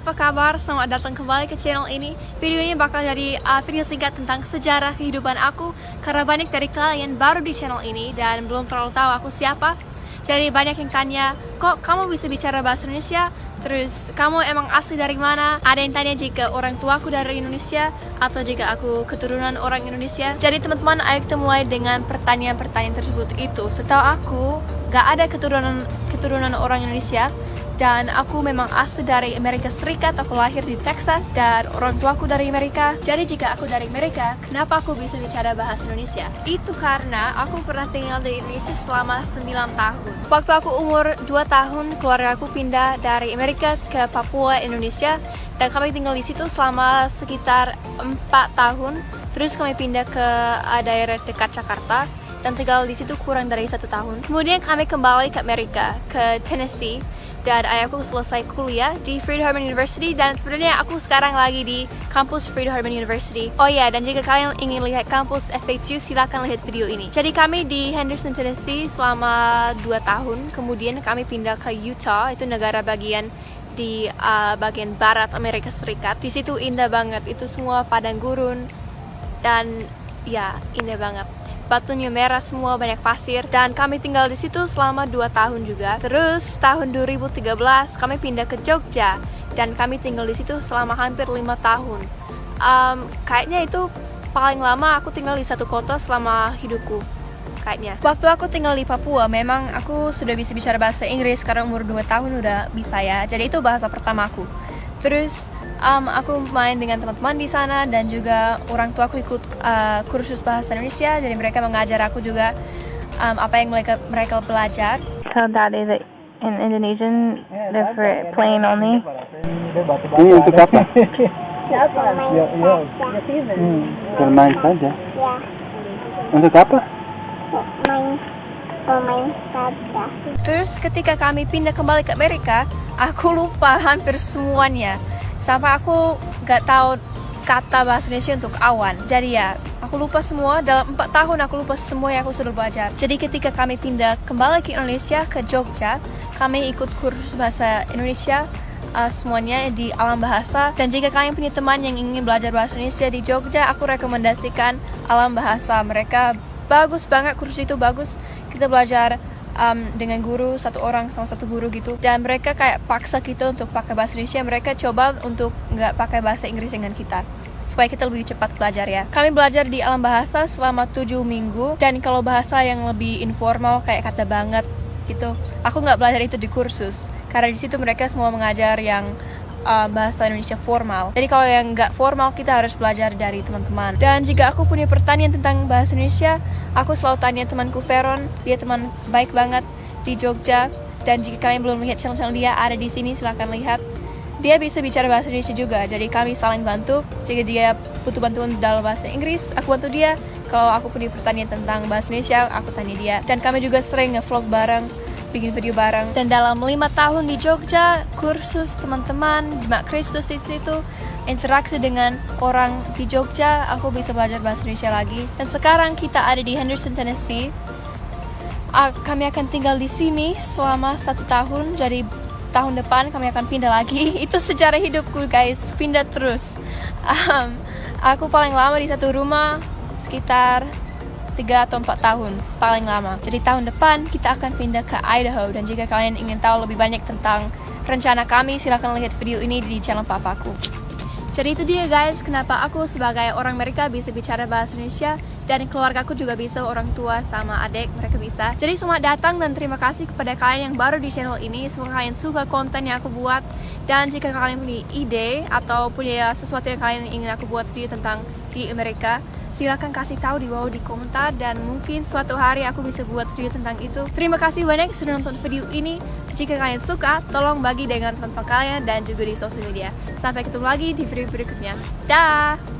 apa kabar? Selamat datang kembali ke channel ini. Video ini bakal jadi video singkat tentang sejarah kehidupan aku, karena banyak dari kalian baru di channel ini dan belum terlalu tahu aku siapa. Jadi banyak yang tanya, kok kamu bisa bicara bahasa Indonesia? Terus kamu emang asli dari mana? Ada yang tanya jika orang tuaku dari Indonesia atau jika aku keturunan orang Indonesia. Jadi teman-teman, ayo kita mulai dengan pertanyaan-pertanyaan tersebut itu. Setahu aku, gak ada keturunan orang Indonesia. Dan aku memang asli dari Amerika Serikat. Aku lahir di Texas dan orang tuaku dari Amerika. Jadi jika aku dari Amerika, kenapa aku bisa bicara bahasa Indonesia? Itu karena aku pernah tinggal di Indonesia selama 9 tahun. Waktu aku umur 2 tahun, keluarga aku pindah dari Amerika ke Papua, Indonesia. Dan kami tinggal di situ selama sekitar 4 tahun. Terus kami pindah ke daerah dekat Jakarta dan tinggal di situ kurang dari 1 tahun. Kemudian kami kembali ke Amerika, ke Tennessee. Dan ayahku selesai kuliah di Freed Hardeman University, dan sebenarnya aku sekarang lagi di kampus Freed Hardeman University. Oh ya, dan jika kalian ingin lihat kampus FHU, silakan lihat video ini. Jadi kami di Henderson, Tennessee selama 2 tahun. Kemudian kami pindah ke Utah, itu negara bagian di bagian barat Amerika Serikat. Di situ indah banget, itu semua padang gurun dan ya indah banget. Batunya merah semua, banyak pasir, dan kami tinggal di situ selama 2 tahun juga. Terus tahun 2013 kami pindah ke Jogja dan kami tinggal di situ selama hampir 5 tahun. Kayaknya itu paling lama aku tinggal di satu kota selama hidupku. Kayaknya. Waktu aku tinggal di Papua, memang aku sudah bisa bicara bahasa Inggris karena umur 2 tahun udah bisa ya. Jadi itu bahasa pertamaku. Terus aku main dengan teman-teman di sana dan juga orang tua aku ikut kursus bahasa Indonesia, jadi mereka mengajar aku juga apa yang mereka belajar. Tell Daddy that in Indonesian they're for plain only. Ini untuk apa? Bermain saja. Ya, Untuk apa? main saja. Terus ketika kami pindah kembali ke Amerika, aku lupa hampir semuanya. Sampai aku gak tahu kata bahasa Indonesia untuk awan. Jadi ya, aku lupa semua. Dalam 4 tahun aku lupa semua yang aku sudah belajar. Jadi ketika kami pindah kembali ke Indonesia, ke Jogja, kami ikut kursus bahasa Indonesia semuanya di Alam Bahasa. Dan jika kalian punya teman yang ingin belajar bahasa Indonesia di Jogja, aku rekomendasikan Alam Bahasa. Mereka bagus banget, kursus itu bagus. Kita belajar dengan guru, satu orang sama satu guru gitu, dan mereka kayak paksa kita untuk pakai bahasa Indonesia. Mereka coba untuk nggak pakai bahasa Inggris dengan kita supaya kita lebih cepat belajar ya. Kami belajar di Alam Bahasa selama 7 minggu, dan kalau bahasa yang lebih informal kayak kata banget gitu, aku nggak belajar itu di kursus karena di situ mereka semua mengajar yang bahasa Indonesia formal. Jadi kalau yang nggak formal kita harus belajar dari teman-teman. Dan jika aku punya pertanyaan tentang bahasa Indonesia, aku selalu tanya temanku Veron. Dia teman baik banget di Jogja. Dan jika kalian belum lihat channel dia, ada di sini, silahkan lihat. Dia bisa bicara bahasa Indonesia juga, jadi kami saling bantu. Jika dia butuh bantuan dalam bahasa Inggris, aku bantu dia. Kalau aku punya pertanyaan tentang bahasa Indonesia, aku tanya dia. Dan kami juga sering nge-vlog bareng, bikin video bareng. Dan dalam 5 tahun di Jogja, kursus teman-teman di Mak Kristus itu, interaksi dengan orang di Jogja, aku bisa belajar bahasa Indonesia lagi. Dan sekarang kita ada di Henderson, Tennessee. Kami akan tinggal di sini selama 1 tahun, jadi tahun depan kami akan pindah lagi. Itu sejarah hidupku guys, pindah terus. Aku paling lama di satu rumah sekitar 3 atau 4 tahun paling lama. Jadi tahun depan kita akan pindah ke Idaho. Dan jika kalian ingin tahu lebih banyak tentang rencana kami, silakan lihat video ini di channel papaku. Jadi itu dia guys, kenapa aku sebagai orang Amerika bisa bicara bahasa Indonesia, dan keluarga aku juga bisa, orang tua sama adik mereka bisa. Jadi selamat datang dan terima kasih kepada kalian yang baru di channel ini. Semoga kalian suka konten yang aku buat. Dan jika kalian punya ide atau punya sesuatu yang kalian ingin aku buat video tentang di Amerika, silakan kasih tahu di bawah di komentar, dan mungkin suatu hari aku bisa buat video tentang itu. Terima kasih banyak sudah nonton video ini. Jika kalian suka, tolong bagi dengan teman-teman kalian dan juga di sosial media. Sampai ketemu lagi di video berikutnya. Dah.